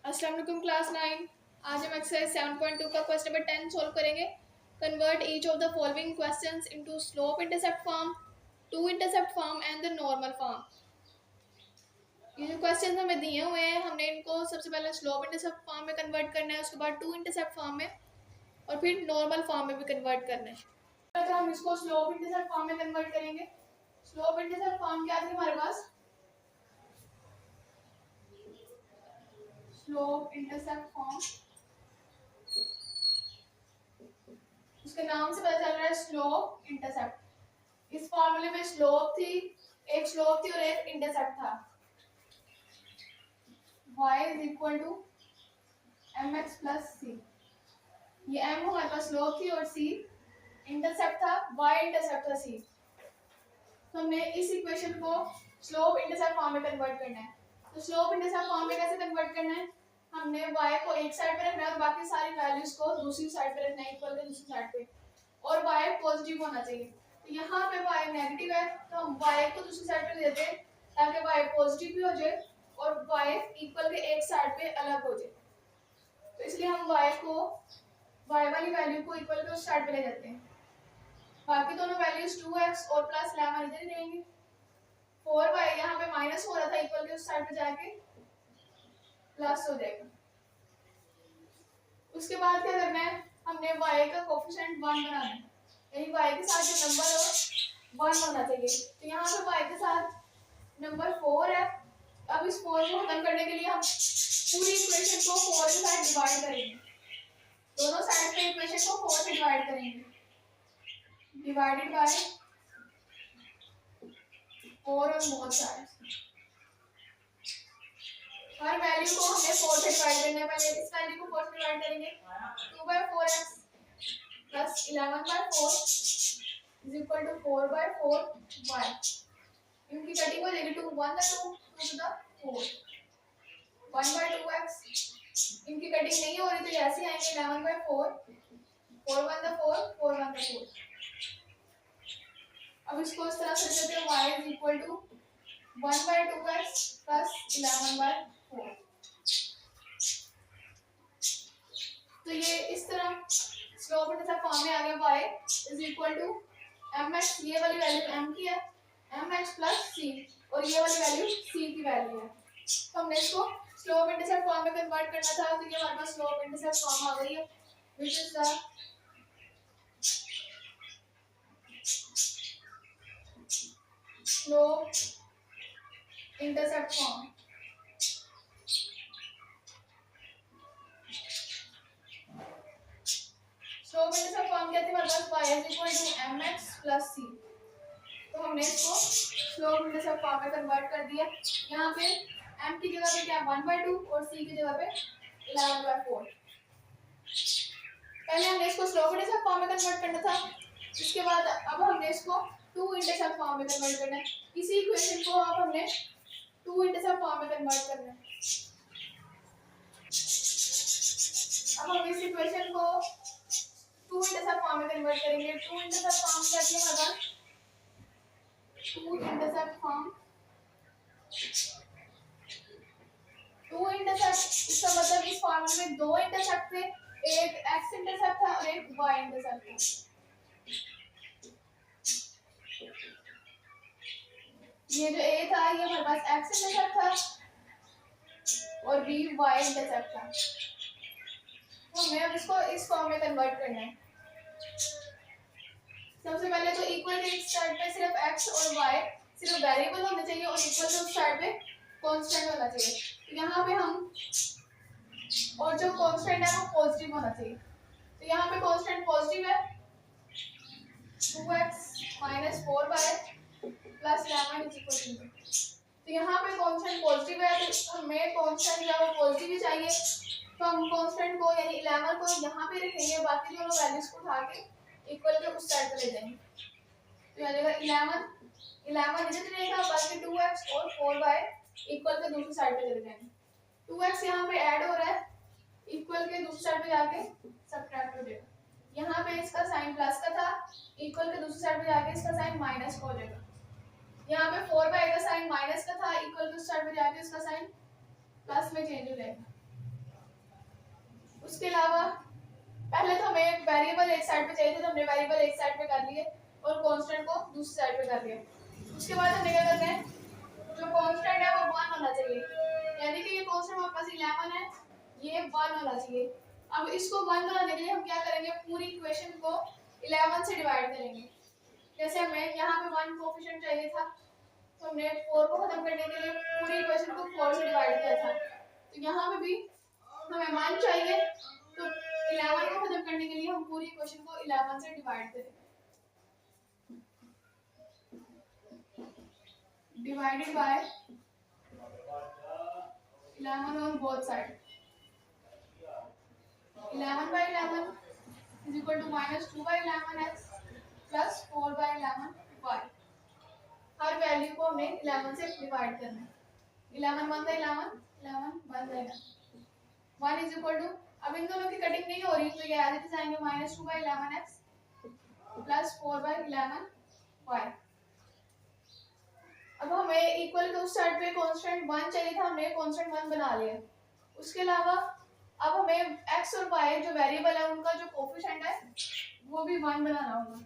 अस्सलाम वालेकुम क्लास 9। आज हम एक्सरसाइज 7.2 का क्वेश्चन नंबर 10 सॉल्व करेंगे। Convert each of the following questions into slope intercept form, two intercept form and the normal form. ये जो क्वेश्चन हमें दिए हुए हैं, हमने इनको सबसे पहले स्लोप इंटरसेप्ट फॉर्म में कन्वर्ट करना है, उसके बाद टू इंटरसेप्ट फॉर्म में और फिर नॉर्मल फॉर्म में भी कन्वर्ट करना है। तो हम इसको स्लोप इंटरसेप्ट फॉर्म में कन्वर्ट करेंगे। स्लोप इंटरसेप्ट फॉर्म क्या थी हमारे पास? स्लोप इंटरसेप्ट फॉर्म, उसके नाम से पता चल रहा है स्लोप इंटरसेप्ट। इस फॉर्मूले में स्लोप थी, एक स्लोप थी और एक इंटरसेप्ट था। y is equal to M X plus C. ये m हमारे पास स्लोप थी और c इंटरसेप्ट था, y इंटरसेप्ट था c। तो हमने इस इक्वेशन को स्लोप इंटरसेप्ट फॉर्म में कन्वर्ट करना है। तो स्लोप इंटरसेप्ट फॉर्म में कैसे कन्वर्ट करना है? हमने y को एक साइड पे रखना है और बाकी सारी वैल्यूज को दूसरी साइड पे रखना है, इक्वल के दूसरी साइड पे, और y पॉजिटिव होना चाहिए। तो यहाँ पे y नेगेटिव है तो हम y को दूसरी साइड पे ले देते हैं ताकि y पॉजिटिव भी हो जाए और y इक्वल के एक साइड पे अलग हो जाए। तो इसलिए हम y वाली वैल्यू को इक्वल के उस साइड पे ले जाते हैं। बाकी दोनों वैल्यूज 2x और प्लस 11 इधर ही रहेंगे। 4y यहाँ पे माइनस हो रहा था, इक्वल के उस साइड पे जाके प्लस हो जाएगा। उसके बाद क्या करना है? हमने y का कोफिशिएंट 1 बनाना है, यानी y के साथ जो नंबर है 1 होना चाहिए। तो यहाँ पे y के साथ नंबर 4 है। अब इस 4 को खत्म करने के लिए हम पूरी इक्वेशन को 4 के साथ डिवाइड करेंगे। दोनों साइड पे इक्वेशन को 4 से डिवाइड करेंगे। Divided bye 4 on both sides. हर वैल्यू को हमें 4 से डिवाइड करना है। पहले इस वैल्यू को 4 से डिवाइड करेंगे। 2/4x plus 11/4 is equal to 4/4y। इनकी कटिंग हो जाएगी 2 1 2 2 to the 4। 1/2x इनकी कटिंग नहीं हो रही तो ऐसे आएंगे 11/4 4 1 the 4 4 1 the 4। अब इसको इस तरह से लिख देते हैं y is equal to 1/2x plus 11/4। तो ये इस तरह स्लोप इंटरसेप्ट फॉर्म में आ गया। y is equal to mx, ये वाली वैल्यू m की है, mx प्लस c, और ये वाली वैल्यू c की वैल्यू है। तो हमने इसको स्लोप इंटरसेप्ट फॉर्म में कन्वर्ट करना था, तो ये हमारे पास स्लोप इंटरसेप्ट फॉर्म आ गई है, which is the slope intercept form. Slope intercept form क्या थी हमारे पास? y is equal to mx plus c। तो हमने इसको स्लोप इंटरसेप्ट फॉर्म में कन्वर्ट कर दिया। यहाँ पे m की जगह पे क्या 1/2 और c की जगह पे 11/4। पहले हमने इसको स्लोप इंटरसेप्ट फॉर्म में कन्वर्ट करना था, इसके बाद अब हमने इसको टू इंटरसेप्ट फॉर्म में कन्वर्ट करना है। इसी इक्वेशन को अब हमने टू इंटरसेप्ट फॉर्म में कन्वर्ट करना है। अब हम इस इक्वेशन को टू इंटरसेप्ट फॉर्म में कन्वर्ट करेंगे। टू इंटरसेप्ट फॉर्म क्या है हमारा? Two intercept form, two intercept इसका मतलब इस फॉर्मूले में दो इंटरसेप्ट थे, एक x इंटरसेप्ट था और एक y इंटरसेप्ट था। ये जो a था ये हमारे पास x इंटरसेप्ट था और b y इंटरसेप्ट था। तो हमें अब इसको इस फॉर्म में कन्वर्ट करना है। सबसे पहले तो इक्वल के इस साइड पे सिर्फ x और y सिर्फ वेरिएबल होने चाहिए और इक्वल के उस साइड पे कांस्टेंट होना चाहिए। तो यहाँ पे हम, और जो कांस्टेंट है वो पॉजिटिव होना चाहिए। तो यहाँ पे कांस्टेंट पॉजिटिव है, 2x minus 4y plus 11 is equal to. तो यहाँ पे कांस्टेंट पॉजिटिव है तो हमें कांस्टेंट जो है वो पॉजिटिव ही चाहिए। तो हम कांस्टेंट को यानी 11 को यहाँ पे रखेंगे, बाकी दोनों वैल्यूज को उठा के इक्वल के उस साइड पे ले जाएंगे। तो आ जाएगा 11 इधर रहेगा, बाकी 2x और 4y इक्वल के दूसरी साइड पे चले जाएंगे। 2x यहाँ पे ऐड हो रहा है, इक्वल के दूसरी साइड पे जाके सब्ट्रैक्ट हो जाएगा। यहाँ पे इसका साइन प्लस का था, इक्वल के दूसरी साइड पे जाके इसका साइन माइनस का हो जाएगा। यहाँ पे 4y का साइन माइनस का था, इक्वल के उस साइड पे जाके इसका साइन प्लस में चेंज हो जाएगा। उसके अलावा पहले तो हमें वेरिएबल एक साइड पे चाहिए थे, तो हमने वेरिएबल एक साइड पे कर लिए और कांस्टेंट को दूसरी साइड पे कर लिया। उसके बाद हमने क्या करना है, जो कांस्टेंट है वो 1 होना चाहिए, यानी कि ये कांस्टेंट हमारे पास 11 है, ये 1 होना चाहिए। अब इसको 1 बनाने के लिए हम क्या करेंगे, पूरी इक्वेशन को 11 से डिवाइड करेंगे। जैसे हमें यहाँ पे 1 कोएफिशिएंट चाहिए था, तो हमने 4 को खत्म करने के लिए पूरी इक्वेशन को 4 से डिवाइड किया था। तो यहाँ पे भी हमें 1 चाहिए, तो 11 को खत्म करने के लिए हम पूरी इक्वेशन को 11 से डिवाइड करें। Divided by 11 on both side. 11 by 11 is equal to minus 2 by 11x plus 4 by 11y। Her value को हमने 11 से डिवाइड करना है। 11 1 by 11, 11 1 by 11, 1 is equal to, अब इन दोनों की कटिंग नहीं हो रही तो ये आगे जाएंगे minus 2 by 11x plus 4 by 11y। अब हमें इक्वल के उस साइड पे कांस्टेंट 1 चाहिए था, हमने कांस्टेंट 1 बना लिया। उसके अलावा अब हमें x और y जो वेरिएबल है उनका जो कोएफिशिएंट है वो भी 1 बनाना होगा,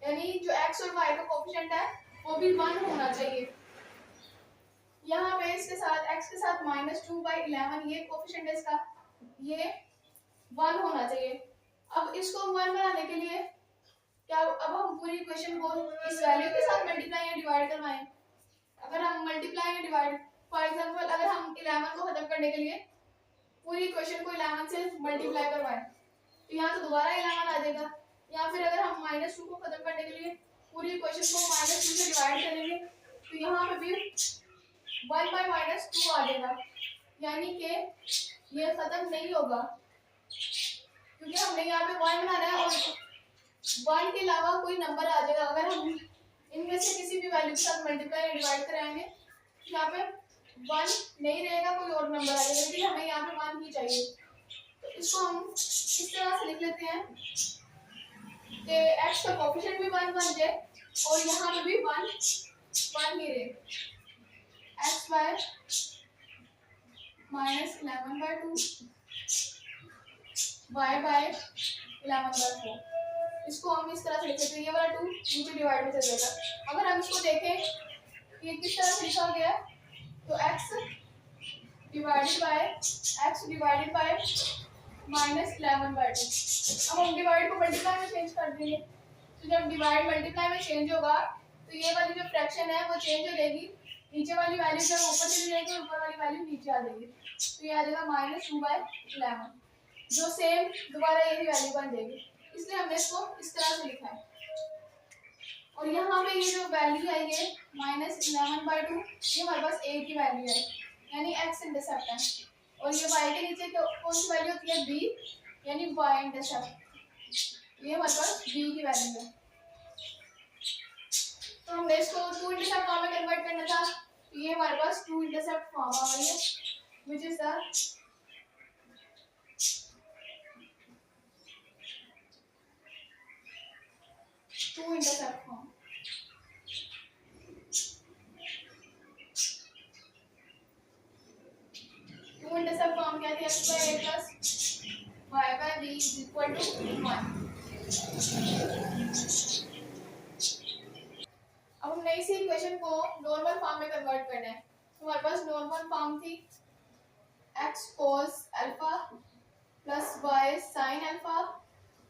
यानी जो x और y का कोएफिशिएंट है वो भी 1 होना चाहिए। यहाँ पे इसके साथ x के साथ -2 by 11 ये कोएफिशिएंट है इसका, ये 1 होना चाहिए। अब इसको 1 बनाने के लिए क्या, अब हम पूरी इक्वेशन को इस वैल्यू के साथ मल्टीप्लाई या डिवाइड करवाएं। अगर हम मल्टीप्लाई या डिवाइड, फॉर एग्जांपल अगर हम 11 को खत्म करने के लिए पूरी इक्वेशन को 11 से मल्टीप्लाई करवाएं तो यहाँ तो दोबारा 11 आ जाएगा, या फिर अगर हम -2 को खत्म करने के लिए पूरी इक्वेशन को -2 से डिवाइड करेंगे तो यहाँ पे भी 1 by -2 आ जाएगा, यानी कि ये खत्म नहीं होगा क्योंकि हमने यहाँ पे 1 बनाना है और 1 के अलावा कोई नंबर आ जाएगा। अगर हम इनमें से किसी भी वैल्यू के साथ मल्टीप्लाई या डिवाइड कराएंगे तो यहाँ पे 1 नहीं रहेगा, कोई और नंबर आ जाएगा, लेकिन हमें यहाँ पे 1 ही चाहिए। तो इसको हम इस तरह से लिख लेते हैं कि x का कोएफिशिएंट भी 1 बन जाए और यहाँ पे भी 1 ही रहे। x by -11/2 y by 11/4। इसको हम इस तरह से लिख लेते हैं, ये वाला 2 नीचे डिवाइड में चल जाएगा। अगर हम इसको देखें कि किस तरह से लिखा गया है तो x डिवाइडेड बाय -11/2। अब हम डिवाइड को मल्टीप्लाई में चेंज कर देंगे, तो जब डिवाइड मल्टीप्लाई में चेंज होगा तो ये वाली जो फ्रैक्शन है वो चेंज हो जाएगी, नीचे वाली वैल्यू जब ऊपर चली जाएगी और ऊपर वाली वैल्यू नीचे आ जाएगी, तो ये आ जाएगा -2/11, जो सेम दोबारा यही वैल्यू बन जाएगी। इसलिए हमने इसको इस तरह से लिखा है। और यहाँ पे ये जो वैल्यू है ये -11/2, ये हमारे पास a की वैल्यू है, यानी x इंटरसेप्ट है, और ये y के नीचे कौन सी वैल्यू होती है, b, यानी y इंटरसेप्ट, ये हमारे पास b की वैल्यू है। तो हमने इसको 2 इंटरसेप्ट फॉर्म में कन्वर्ट करना था, तो ये हमारे पास 2 इंटरसेप्ट फॉर्म आ गई है, which is the 2 intercept form. Two intercept form क्या थी, x by a plus y by b is equal to 1। अब हमने इसी इक्वेशन को नॉर्मल फॉर्म में कन्वर्ट करना है, तो हमारे पास नॉर्मल फॉर्म थी x cos alpha plus y sin alpha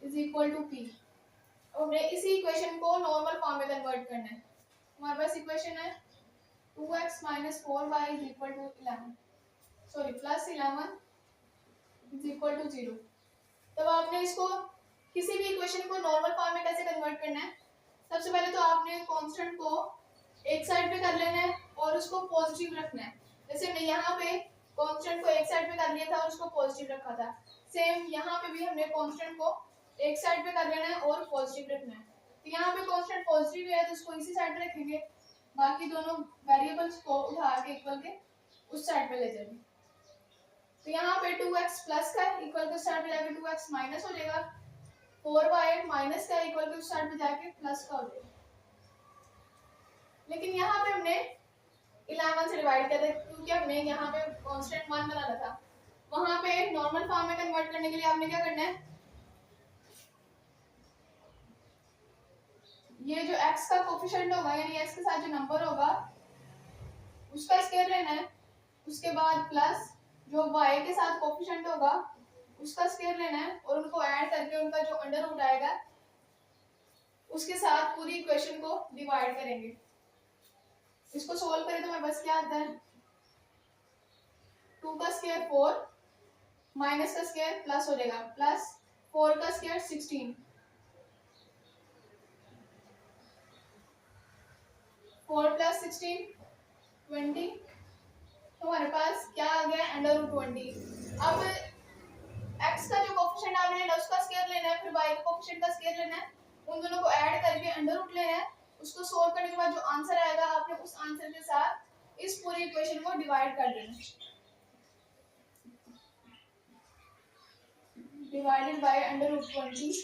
is equal to p। अब हमने इसी इक्वेशन को नॉर्मल फॉर्म में कन्वर्ट करना है। हमारे पास इक्वेशन है 2x minus 4y is equal to 11, sorry plus 11 is equal to 0। तब आपने इसको किसी भी इक्वेशन को नॉर्मल फॉर्म में कैसे कन्वर्ट करना है, सबसे पहले तो आपने कांस्टेंट को एक साइड पे कर लेना है और उसको पॉजिटिव रखना है। जैसे हमने यहाँ पे कांस्टेंट को एक साइड पे कर लिया था और उसको पॉजिटिव रखा था, सेम यहाँ पे भी हमने कांस्टेंट को एक साइड पे कर लेना है और पॉजिटिव रखना है। तो यहाँ पे कांस्टेंट पॉजिटिव है तो उसको इसी साइड पे रखेंगे, बाकी दोनों वेरिएबल्स को उठा के इक्वल के उस साइड पे ले जाएंगे। तो यहाँ पे 2x प्लस का इक्वल के उस साइड पे जाके 2x माइनस हो जाएगा, 4y माइनस का इक्वल के उस साइड पे जाके प्लस का हो जाएगा। लेकिन यहाँ पे हमने 11 से डिवाइड किया था क्योंकि हमने यहाँ पे कांस्टेंट 1 बनाना था, वहाँ पे नॉर्मल फॉर्म में कन्वर्ट करने के लिए आपने क्या करना है, ये जो x का कोफिशिएंट होगा यानी x के साथ जो नंबर होगा उसका स्क्वायर लेना है, उसके बाद प्लस जो y के साथ कोफिशिएंट होगा उसका स्क्वायर लेना है और उनको ऐड करके उनका जो अंडर रूट आएगा उसके साथ पूरी इक्वेशन को डिवाइड करेंगे। इसको सोल्व करें तो हमारे पास क्या आता है, 2 का स्क्वायर 4 माइनस का स्क्वायर प्लस हो जाएगा, प्लस 4 का स्क्वायर 16, 4 प्लस 16 20, तो हमारे पास क्या आ गया, अंडर रूट 20। अब x का जो कोफिशिएंट आपने लेना है उसका स्क्वायर लेना है, फिर y का कोफिशिएंट का स्क्वायर लेना है, उन दोनों को ऐड करके अंडर रूट लेना है, उसको सोल्व करने के बाद जो आंसर आएगा आपने उस आंसर के साथ इस पूरी इक्वेशन को डिवाइड कर देना है, डिवाइडेड बाय अंडर रूट 20।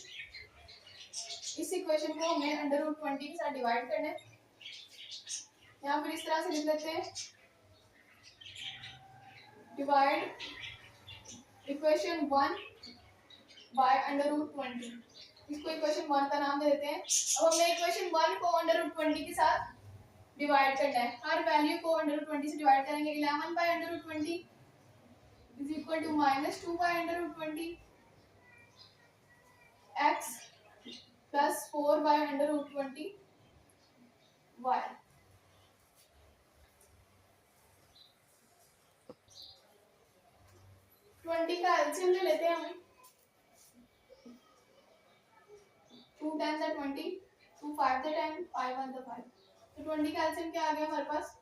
इस इक्वेशन को हमें अंडर रूट 20 के साथ डिवाइड करना है। यहाँ पर इस तरह से लिख लेते हैं, divide equation 1 by under root 20। इसको इक्वेशन 1 का नाम दे देते हैं। अब हमने इक्वेशन 1 को अंडर रूट 20 के साथ डिवाइड करना है, हर वैल्यू को अंडर रूट 20 से डिवाइड करेंगे। 11 by under root 20 is equal to -2 by under root 20 x plus 4 by under root 20 y। Twenty का एलसीएम ले लेते हैं हम, 2 टाइम्स 20, 2 5 10, 5 1 5, तो 20 का एलसीएम क्या आ गया हमारे पास,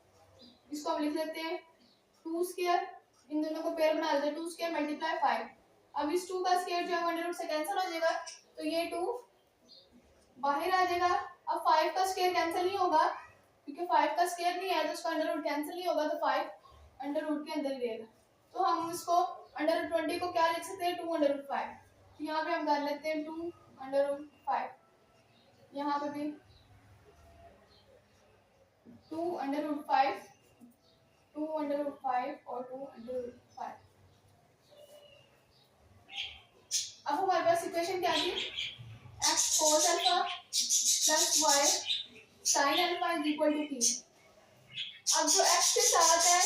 इसको हम लिख लेते हैं 2 स्क्वायर, इन दोनों को पेयर बना लेते हैं, 2 स्क्वायर मल्टीप्लाई 5। अब इस 2 का स्क्वायर जो है अंडर रूट से कैंसिल हो जाएगा, तो ये 2 बाहर आ जाएगा। अब 5 का स्क्वायर कैंसिल नहीं होगा क्योंकि 5 का स्क्वायर नहीं है तो उसका अंडर रूट कैंसिल नहीं होगा, तो 5 अंडर रूट के अंदर ही रहेगा। तो हम इसको अंडर रूट 20 को क्या लिख सकते हैं, 2 अंडर रूट 5। तो यहाँ पे हम कर लेते हैं 2 अंडर रूट 5, यहाँ पे भी 2 अंडर रूट 5, 2 अंडर रूट 5 और 2 अंडर रूट 5। अब हमारे पास इक्वेशन क्या थी, x cos alpha plus y sin alpha is equal to t। अब जो x के साथ है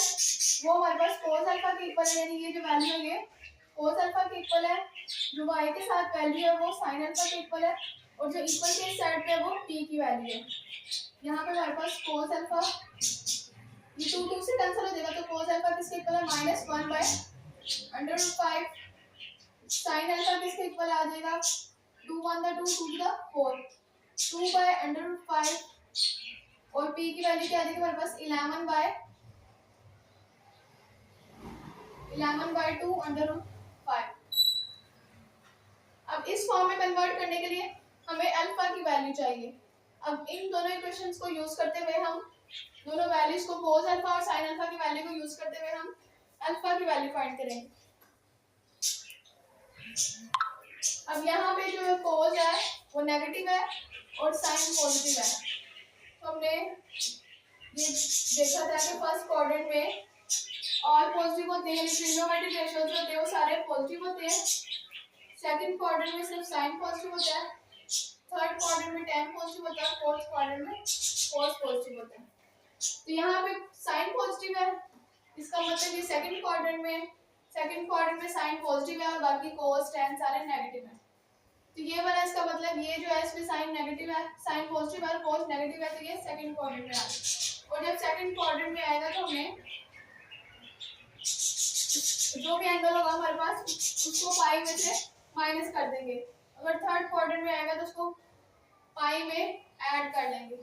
वो हमारे पास cos अल्फा के इक्वल है, यानी ये जो वैल्यू है ये cos अल्फा के इक्वल है, जो y के साथ वैल्यू है वो sin अल्फा के इक्वल है, और जो इक्वल के इस साइड पे वो t की वैल्यू है। यहाँ पे हमारे पास cos अल्फा ये 2 2 से कैंसिल हो जाएगा, तो cos अल्फा किसके इक्वल है, -1 by under root 5। sin alpha किसके इक्वल आ जाएगा, 2 1 2 2 4, 2 बाय अंडर रूट 5, और p की वैल्यू क्या आ जाएगी हमारे पास 11 बाय 2 अंडर रूट 5। अब इस फॉर्म में कन्वर्ट करने के लिए हमें अल्फा की वैल्यू चाहिए। अब इन दोनों इक्वेशंस को यूज करते हुए हम दोनों वैल्यूज को cos अल्फा और sin अल्फा की वैल्यू को यूज करते हुए हम अल्फा की वैल्यू फाइंड करेंगे। अब यहाँ पे जो cos है वो नेगेटिव है और sin पॉजिटिव है, तो हमने ये देखा था कि फर्स्ट क्वाड्रेंट में ऑल पॉजिटिव होते हैं, ट्रिग्नोमेट्रिक रेशियोज होते हैं वो सारे पॉजिटिव होते हैं। सेकंड क्वाड्रेंट में सिर्फ sin पॉजिटिव होता है, थर्ड क्वाड्रेंट में tan पॉजिटिव होता है, फोर्थ क्वाड्रेंट में cos पॉजिटिव होता है। तो यहाँ पे sin पॉजिटिव है, इसका मतलब ये सेकंड क्वाड्रेंट में sin पॉजिटिव है और बाकी cos tan सारे नेगेटिव है। तो ये वाला इसका मतलब ये जो है इसमें sin नेगेटिव है, sin पॉजिटिव है और cos नेगेटिव है, तो ये सेकंड क्वाड्रेंट में आ गया। और जब सेकंड क्वाड्रेंट में आएगा तो हमें जो भी एंगल होगा हमारे पास उसको पाई में से माइनस कर देंगे। अगर थर्ड क्वाड्रेंट में आएगा तो उसको पाई में ऐड कर लेंगे।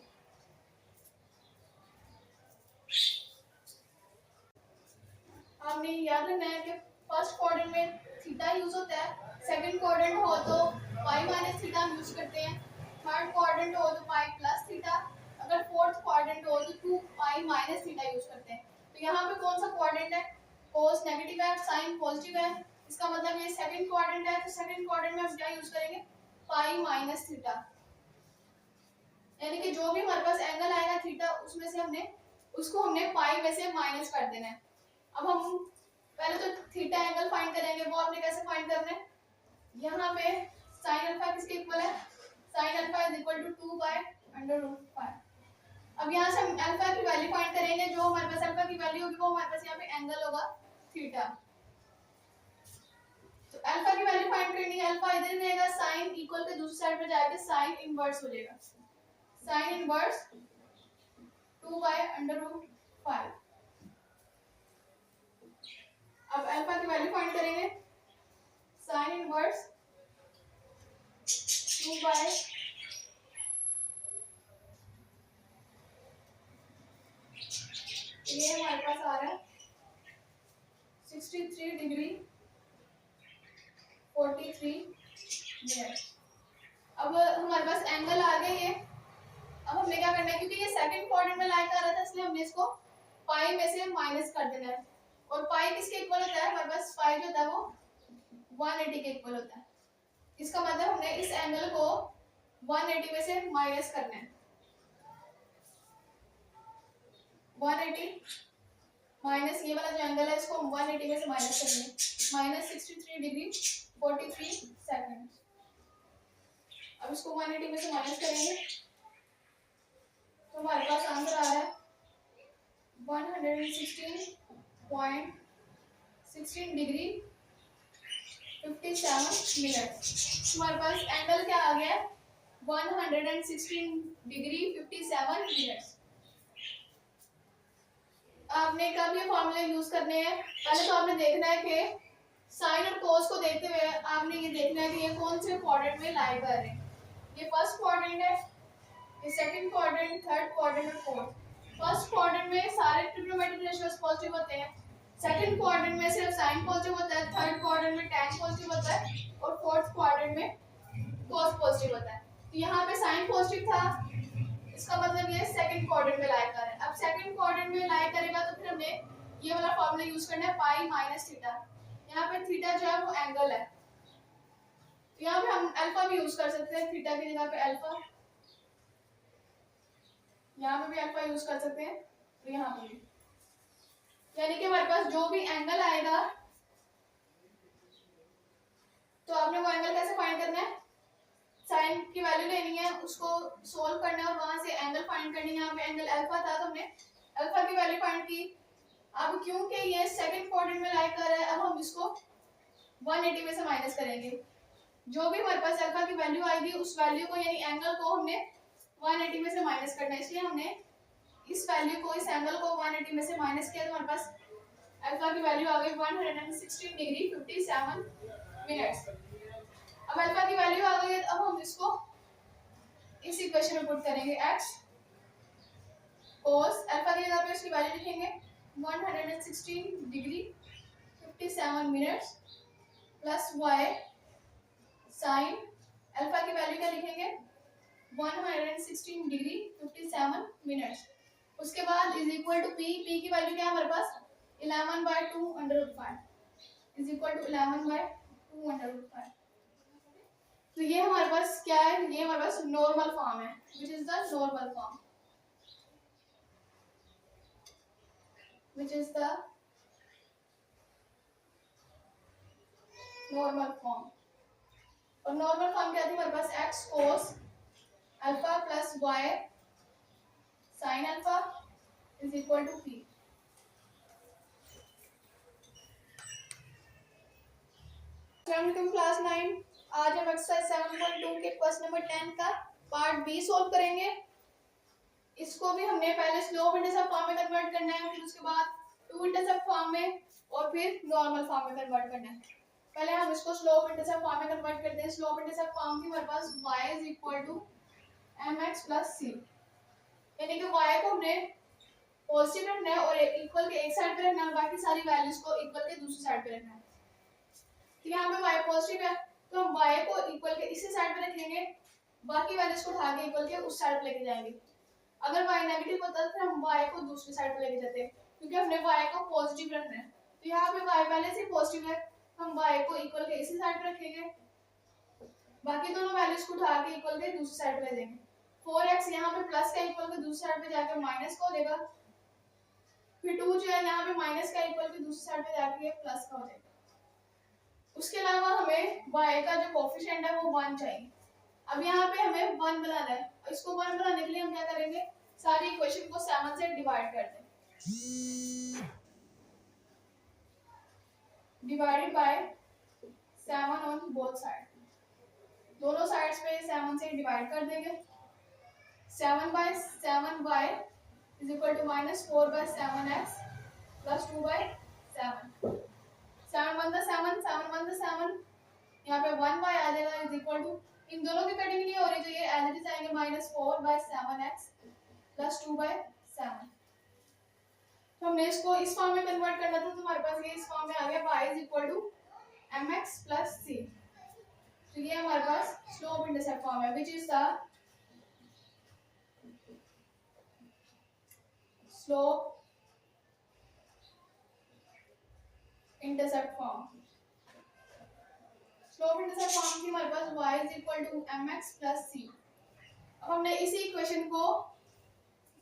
हमने याद रखना है कि फर्स्ट क्वाड्रेंट में थीटा यूज होता है, सेकंड क्वाड्रेंट हो तो पाई माइनस थीटा हम यूज करते हैं, थर्ड क्वाड्रेंट हो तो पाई प्लस थीटा, अगर फोर्थ क्वाड्रेंट हो तो 2 पाई माइनस थीटा यूज करते हैं। तो यहाँ पे कौन सा क्वाड्रेंट है, cos नेगेटिव है, sin पॉजिटिव है, इसका मतलब ये सेकंड क्वाड्रेंट है, तो सेकंड क्वाड्रेंट में हम क्या यूज करेंगे, पाई माइनस थीटा, यानी कि जो भी हमारे पास एंगल आएगा थीटा उसमें से हमने पाई में से माइनस कर देना है। अब हम पहले तो थीटा एंगल फाइंड करेंगे, वो आपने कैसे फाइंड करना है, यहाँ पे साइन अल्फा किसके इक्वल है, sine alpha is equal to 2/√5। अब यहाँ से हम अल्फा की वैल्यू फाइंड करेंगे, जो हमारे पास अल्फा की वैल्यू होगी वो हमारे पास यहाँ पे एंगल होगा थीटा। तो अल्फा की वैल्यू फाइंड करनी है, अल्फा इधर रहेगा, साइन इक्वल के दूसरी साइड पे जाके साइन इनवर्स हो जाएगा, साइन इनवर्स 2/√5। अब अल्फा की वैल्यू फाइंड करेंगे, साइन इनवर्स 2 ये हमारे पास आ रहा है 63 डिग्री 43 मिनट। अब हमारे पास एंगल आ गए ये। अब हमने क्या करना है, क्योंकि ये सेकंड क्वाड्रेंट में लाई कर रहा था इसलिए हमने इसको पाई में से माइनस कर देना है। और पाई किसके इक्वल होता है, हमारे पास पाई जो होता है वो 180 के इक्वल होता है। इसका मतलब हमने इस एंगल को 180 में से माइनस करना है। 180 माइनस ये वाला जो एंगल है इसको 180 में से माइनस करेंगे, -63 डिग्री 43 सेकंड। अब इसको 180 में से माइनस करेंगे तो हमारे पास आंसर आ रहा है 116.16 डिग्री 57 मिनट। हमारे पास एंगल क्या आ गया, 116 डिग्री 57 मिनट। आपने कब ये फॉर्मूले यूज करने हैं, पहले तो आपने देखना है कि साइन और कोस को देखते हुए आपने ये देखना है कि ये कौन से क्वाड्रेंट में लाई कर रहे हैं। ये फर्स्ट क्वाड्रेंट है, ये सेकंड क्वाड्रेंट, थर्ड क्वाड्रेंट और फोर्थ। फर्स्ट क्वाड्रेंट में सारे ट्रिग्नोमेट्रिक रेशियोज पॉजिटिव होते हैं, सेकंड क्वाड्रेंट में सिर्फ साइन पॉजिटिव होता है, थर्ड क्वाड्रेंट में टैन पॉजिटिव होता है और फोर्थ क्वाड्रेंट में कोस पॉजिटिव होता है। तो यहाँ पे साइन पॉजिटिव था, इसका मतलब ये सेकंड क्वाड्रेंट में लाई कर रहा है। अब सेकंड क्वाड्रेंट में लाई करेगा तो फिर हमने ये वाला फॉर्मूला यूज करना है, पाई माइनस थीटा। यहाँ पे थीटा जो है वो एंगल है, तो यहाँ पे हम अल्फा भी यूज कर सकते हैं, थीटा की जगह पे अल्फा, यहाँ पे भी अल्फा यूज कर सकते हैं, तो यहाँ पे भी, यानी कि हमारे पास जो भी एंगल आएगा तो आपने वो एंगल कैसे फाइंड करना है, साइन की वैल्यू लेनी है, उसको सोल्व करना है और वहां से एंगल फाइंड करनी है। यहाँ पे एंगल अल्फा था तो हमने अल्फा की वैल्यू फाइंड की। अब क्योंकि ये सेकंड क्वाड्रेंट में लाई कर रहा है, अब हम इसको 180 में से माइनस करेंगे। जो भी हमारे पास अल्फा की वैल्यू आएगी उस वैल्यू को यानी एंगल को हमने 180 में से माइनस करना है, इसलिए हमने इस वैल्यू को, इस एंगल को 180 में से माइनस किया तो हमारे पास अल्फा की वैल्यू आ गई 116 डिग्री 57 मिनट्स। अब अल्फा की वैल्यू आ गई है, अब हम इसको इस इक्वेशन में पुट करेंगे, x cos अल्फा की जगह पे इसकी वैल्यू लिखेंगे 116 degree 57 minutes plus y sin alpha की वैल्यू क्या लिखेंगे 116 डिग्री 57 मिनट्स। उसके बाद is equal to p, p की वैल्यू क्या है हमारे पास 11/2 इज इक्वल टू 11/2 तो ये हमारे पास क्या है, ये हमारे पास नॉर्मल फॉर्म है, which is the normal form, which is the normal form. और नॉर्मल फॉर्म क्या थी हमारे पास, x cos alpha plus y sin alpha is equal to p। Class 9, आज हम एक्सरसाइज 7.2 के क्वेश्चन नंबर 10 का पार्ट बी सॉल्व करेंगे। इसको भी हमने पहले स्लोप इंटरसेप्ट फॉर्म में कन्वर्ट करना है, फिर उसके बाद टू इंटरसेप्ट फॉर्म में और फिर नॉर्मल फॉर्म में कन्वर्ट करना है। पहले हम इसको स्लोप इंटरसेप्ट फॉर्म में कन्वर्ट करते हैं। स्लोप इंटरसेप्ट फॉर्म की हमारे पास y is equal to mx plus c, यानी कि y को हमने पॉजिटिव रखना है और इक्वल के एक साइड पे रखना है, बाकी सारी वैल्यूज को इक्वल के दूसरी साइड पे रखना है। तो यहाँ पे y पॉजिटिव है तो हम y को इक्वल के इसी साइड पे रखेंगे, बाकी वैल्यूज को उठा के इक्वल के उस साइड पे लेके जाएंगे। अगर y नेगेटिव होता है तो हम y को दूसरी साइड पे लेके जाते हैं, क्योंकि हमने y को पॉजिटिव रखना है। तो यहाँ पे y पहले से पॉजिटिव है, हम y को इक्वल के इसी साइड पे रखेंगे, बाकी दोनों वैल्यूज को उठा के इक्वल के दूसरी साइड पे ले देंगे। 4x यहाँ पे प्लस का इक्वल के दूसरी साइड पे जाकर माइनस को देगा, फिर 2 जो है यहाँ पे माइनस का इक्वल की दूसरी साइड पे जाके प्लस का हो जाएगा। उसके अलावा हमें y का जो कोफिशिएंट है वो 1 चाहिए। अब यहाँ पे हमें 1 बनाना है, इसको 1 बनाने के लिए हम क्या करेंगे, सारी इक्वेशन को 7 से डिवाइड कर दें। Divided by 7 on both side, दोनों साइड्स पे 7 से डिवाइड कर देंगे। 7/7y is equal to -4/7x plus 2/7। 7 1 7, 7 1 7, यहाँ पे 1y आ जाएगा इज इक्वल टू, इन दोनों की कटिंग नहीं हो रही तो ये एज इट इज आएंगे -4/7x प्लस 2/7। तो हमने इसको इस फॉर्म में कन्वर्ट करना था, तो हमारे पास ये इस फॉर्म में आ गया y is equal to mx plus c। तो ये हमारे पास स्लोप इंटरसेप्ट फॉर्म है, which is the slope intercept form. Slope intercept form थी हमारे पास y is equal to mx plus c। अब हमने इसी इक्वेशन को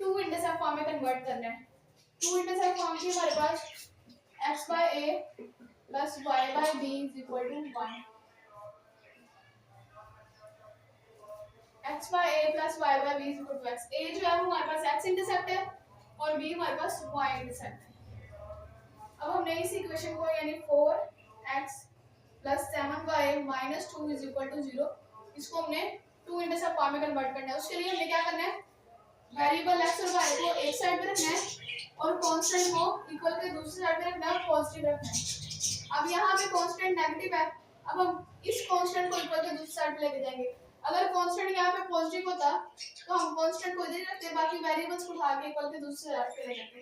2 इंटरसेप्ट फॉर्म में कन्वर्ट करना है। 2 इंटरसेप्ट फॉर्म थी हमारे पास x/a plus y/b is equal to 1। x/a plus y/b is equal to x। a जो है वो हमारे पास x इंटरसेप्ट है और b हमारे पास y इंटरसेप्ट है। अब हमने इस इक्वेशन को यानी 4x plus 7y minus 2 is equal to 0, इसको हमने 2 इंटरसेप्ट फॉर्म में कन्वर्ट करना है। उसके लिए हमने क्या करना है, वेरिएबल x और y को एक साइड पे रखना है और कांस्टेंट को इक्वल के दूसरी साइड पे रखना है और पॉजिटिव रखना है। अब यहाँ पे कांस्टेंट नेगेटिव है, अब हम इस कांस्टेंट को इक्वल के दूसरी साइड पे लेके जाएंगे। अगर कांस्टेंट यहाँ पे पॉजिटिव होता तो हम कांस्टेंट को इधर ही रखते, बाकी वेरिएबल्स को उठा के इक्वल के दूसरी साइड पे ले जाते।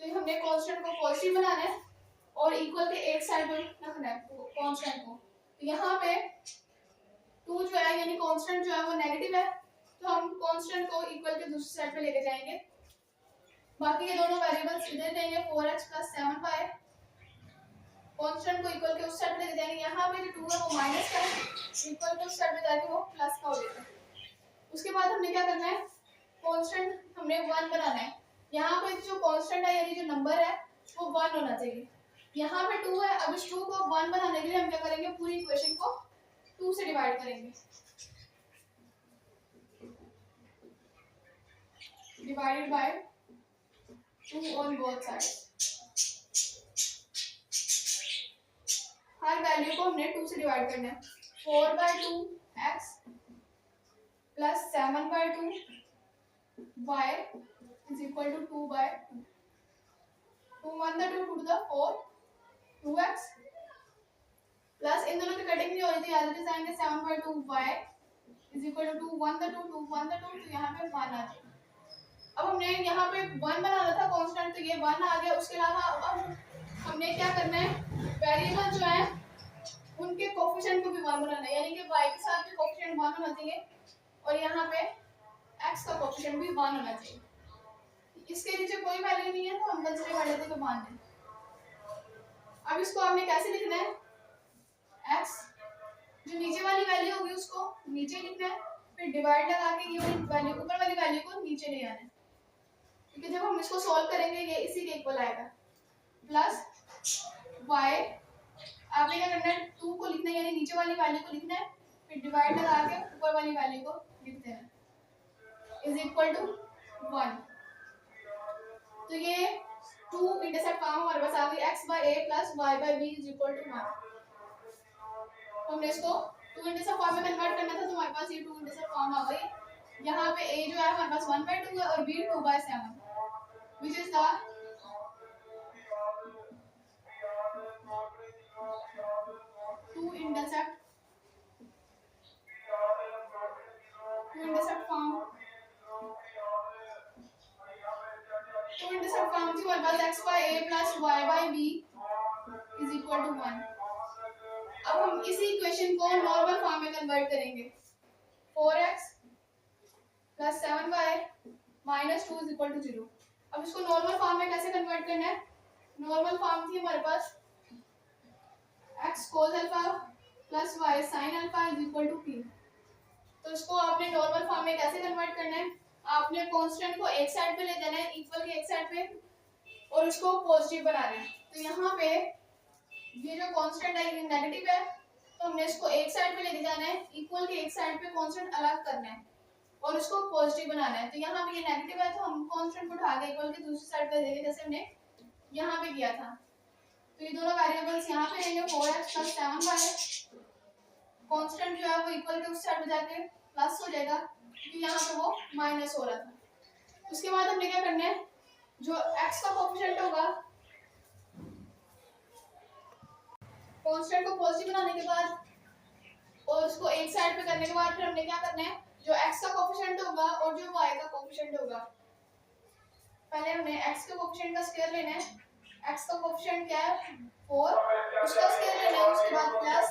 तो हमने कांस्टेंट को पॉजिटिव बनाना है और इक्वल के एक साइड पे रखना है कांस्टेंट को। तो यहाँ पे 2 जो है यानी कांस्टेंट जो है वो नेगेटिव है, तो हम कांस्टेंट को इक्वल के दूसरी साइड पे लेके जाएंगे। बाकी ये दोनों वेरिएबल्स इधर देंगे 4x प्लस 7y, कांस्टेंट को इक्वल के उस साइड पे लेके जाएंगे। यहाँ पे जो 2 है वो माइनस का है, इक्वल के उस साइड पे जाके वो प्लस का हो जाएगा। उसके बाद हमने क्या करना है, कांस्टेंट हमने 1 बनाना है। यहाँ पे जो कांस्टेंट है यानी जो नंबर है वो 1 होना चाहिए। यहाँ पे 2 है, अब इस 2 को 1 बनाने के लिए हम क्या करेंगे, पूरी इक्वेशन को 2 से डिवाइड करेंगे। Divided bye 2 on both sides. हर वैल्यू को हमने 2 से डिवाइड करना है। 4/2x plus 7/2y is equal to 2/2. 2 1 2 2 to the 4 2x plus इन दोनों की कटिंग नहीं हो रही थी, याद रखिए आएंगे 7/2y is equal to 2 1 2 2 1 2, तो यहाँ पे 1 आ जाएगा। अब हमने यहाँ पे 1 बनाना था कांस्टेंट, तो ये 1 आ गया। उसके अलावा अब हमने क्या करना है, वेरिएबल जो है उनके कोफिशिएंट को भी 1 बनाना है, यानी कि y के साथ भी कोफिशिएंट 1 होना चाहिए और यहाँ पे x का कोफिशिएंट भी 1 होना चाहिए। इसके नीचे कोई वैल्यू नहीं है तो हम कंसीडर कर लेते हैं कि 1 है। अब इसको आपने कैसे लिखना है, x जो नीचे वाली वैल्यू होगी उसको नीचे लिखना है, फिर डिवाइड लगा के ये वैल्यू ऊपर वाली वैल्यू को नीचे ले आना है। ठीक है, जब हम इसको सॉल्व करेंगे ये इसी के इक्वल आएगा। प्लस y आपने क्या करना है, 2 को लिखना है यानी नीचे वाली वैल्यू को लिखना है, फिर डिवाइड लगा के ऊपर वाली वैल्यू को लिख देना इज इक्वल टू 1। तो ये 2 इंटरसेप्ट फॉर्म हमारे पास आ गई, x/a plus y/b is equal to 1। हमने इसको 2 इंटरसेप्ट फॉर्म में कन्वर्ट करना था, तो हमारे पास ये 2 इंटरसेप्ट फॉर्म आ गई। यहाँ पे a जो है हमारे पास 1/2 है और b 2/7, which is the two intercept form। two intercept form थी हमारे पास x/a plus y/b is equal to 1। अब हम इसी इक्वेशन को नॉर्मल फॉर्म में कन्वर्ट करेंगे। 4x plus 7y minus 2 is equal to 0। अब इसको नॉर्मल फॉर्म में कैसे कन्वर्ट करना है, नॉर्मल फॉर्म थी हमारे पास x cos alpha plus y sin alpha is equal to p। तो इसको आपने नॉर्मल फॉर्म में कैसे कन्वर्ट करना है, आपने कांस्टेंट को एक साइड पे ले जाना है, इक्वल के एक साइड पे और उसको पॉजिटिव बनाना है। तो यहाँ पे ये जो कांस्टेंट है ये नेगेटिव है, तो हमने इसको एक साइड पे लेके जाना है, इक्वल के एक साइड पे कांस्टेंट अलग करना है और उसको पॉजिटिव बनाना है। तो यहाँ पे ये नेगेटिव है तो हम कांस्टेंट को उठा के इक्वल के दूसरी साइड पे देंगे, जैसे हमने यहाँ पे किया था। तो ये दोनों वेरिएबल्स यहाँ पे रहेंगे 4x + 7y। कांस्टेंट जो है वो इक्वल के उस साइड पे जाके प्लस हो जाएगा क्योंकि यहाँ पे वो माइनस हो रहा था। उसके बाद हमने क्या करना है, जो x का कोएफिशिएंट होगा, कांस्टेंट को पॉजिटिव बनाने के बाद और उसको एक साइड पे करने के बाद फिर हमने क्या करना है, जो x का कोएफिशिएंट होगा और जो y का कोएफिशिएंट होगा, पहले हमें x के कोएफिशिएंट का स्क्वायर लेना है। x का कोएफिशिएंट क्या है 4, उसका स्क्वायर लेना है, उसके बाद प्लस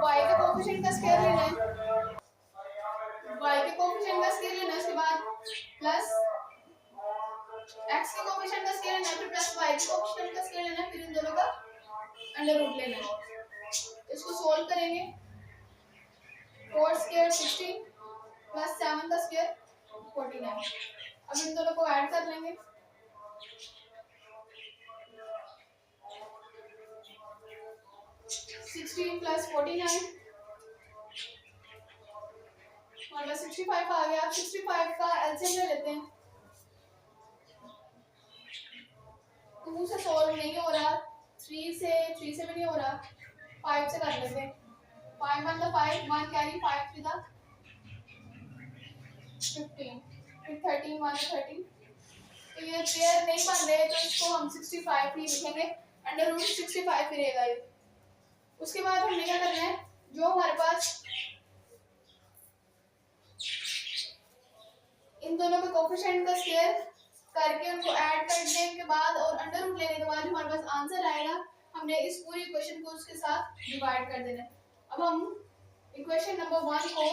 y के कोएफिशिएंट का स्क्वायर लेना है, y के कोएफिशिएंट का स्क्वायर लेना है, उसके बाद प्लस x के कोएफिशिएंट का स्क्वायर लेना है, फिर प्लस y के कोएफिशिएंट का स्क्वायर लेना है, फिर इन दोनों का अंडर रूट लेना है। इसको सोल्व करेंगे, 4 स्क्वायर 16 प्लस 7 का स्क्वायर 49। अब इन दोनों को ऐड कर लेंगे, 16 प्लस 49 हमारे 65 आ गया। 65 का एलसीएम ले लेते हैं, 2 से सॉल्व नहीं हो रहा, 3 से भी नहीं हो रहा, 5 से कर लेते हैं। 5 मतलब 5 1 कैरी 5 3 था 15, फिर 13 1 13। तो ये पेयर नहीं बन रहे तो इसको हम 65 ही लिखेंगे, अंडर रूट 65 ही रहेगा ये। उसके बाद हमने क्या करना है, जो हमारे पास इन दोनों के कोएफिशिएंट का स्क्वायर करके उनको ऐड करने के बाद और अंडर रूट लेने के बाद हमारे पास आंसर आएगा, हमने इस पूरी इक्वेशन को उसके साथ डिवाइड कर देना है। अब हम इक्वेशन नंबर 1 को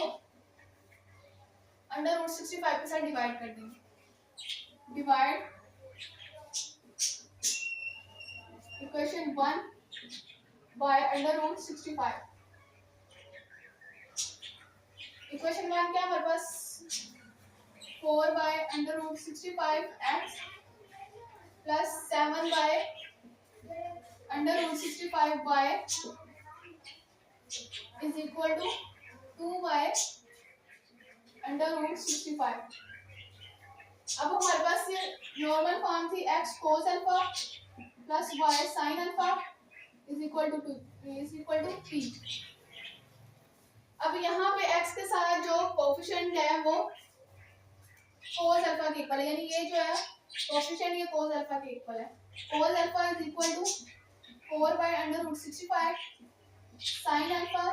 अंडर रूट 65 के साथ डिवाइड कर देंगे। Divide equation 1 by under root 65। Equation 1 क्या है हमारे पास, 4 by under root 65x plus 7 by under root 65y is equal to 2 by under root 65। अब हमारे पास ये नॉर्मल फॉर्म थी, x cos alpha plus y sin alpha is equal to p। अब यहाँ पे x के साथ जो कोएफिशिएंट है वो cos अल्फा के इक्वल है, यानी ये जो है कोएफिशिएंट ये cos अल्फा के इक्वल है। cos alpha is equal to 4 by under root 65 sin alpha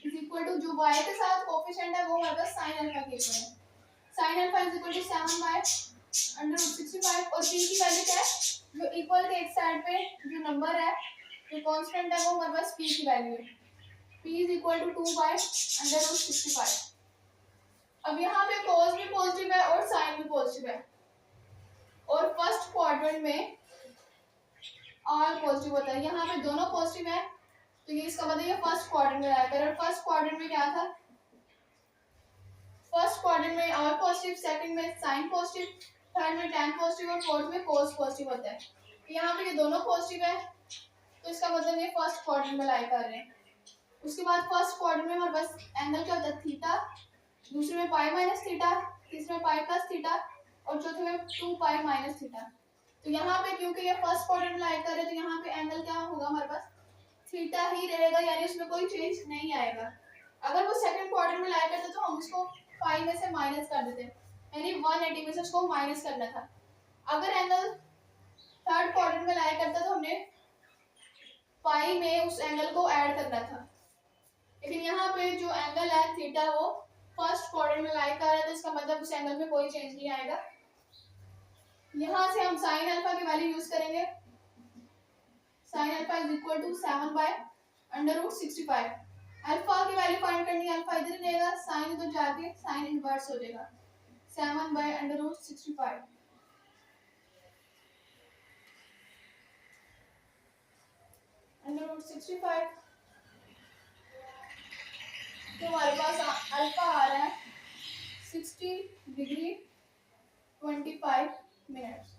is equal to जो y के साथ कोएफिशिएंट है वो हमारे पास sin अल्फा के इक्वल है। sin alpha is equal to 7 by under root 65 और p की वैल्यू क्या है, जो इक्वल के एक साइड पे जो नंबर है जो कांस्टेंट है वो हमारे पास p की वैल्यू है, p is equal to 2 by under root 65। अब यहाँ पे cos भी पॉजिटिव है और sin भी पॉजिटिव है और फर्स्ट क्वाड्रेंट में ऑल पॉजिटिव होता है, यहाँ पे दोनों पॉजिटिव है तो ये इसका मतलब ये फर्स्ट क्वाड्रेंट में आएगा। और फर्स्ट क्वाड्रेंट में क्या था, फर्स्ट क्वाड्रेंट में ऑल पॉजिटिव, सेकंड में साइन पॉजिटिव, थर्ड में tan पॉजिटिव और फोर्थ में cos पॉजिटिव होता है। यहाँ पे ये दोनों पॉजिटिव है तो इसका मतलब ये फर्स्ट क्वाड्रेंट में लाई कर रहे हैं। उसके बाद फर्स्ट क्वाड्रेंट में हमारे पास एंगल क्या होता है थीटा, दूसरे में पाई माइनस थीटा, तीसरे में पाई प्लस थीटा और चौथे में 2 पाई माइनस थीटा। तो यहाँ पे क्योंकि ये फर्स्ट क्वाड्रेंट में लाई कर रहे हैं तो यहाँ पे एंगल क्या होगा हमारे पास थीटा ही रहेगा, यानी इसमें कोई चेंज नहीं आएगा। अगर वो सेकंड क्वाड्रेंट में लाई करते तो हम उसको पाई में से माइनस कर देते, यानी 180 में से उसको माइनस करना था। अगर एंगल थर्ड क्वाड्रेंट में लाई करता तो हमने पाई में उस एंगल को ऐड करना था, लेकिन यहाँ पे जो एंगल है थीटा वो फर्स्ट क्वाड्रेंट में लाई कर रहा है तो इसका मतलब उस एंगल में कोई चेंज नहीं आएगा। यहाँ से हम साइन अल्फा की वैल्यू यूज करेंगे, sine alpha is equal to 7 by under root 65। Alpha की वैल्यू फाइंड करनी है, अल्फा इधर रहेगा, साइन इधर जाके साइन इनवर्स हो जाएगा, 7 by under root 65। Under root 65 तो हमारे पास अल्फा आ रहा है 60 डिग्री 25 मिनट्स।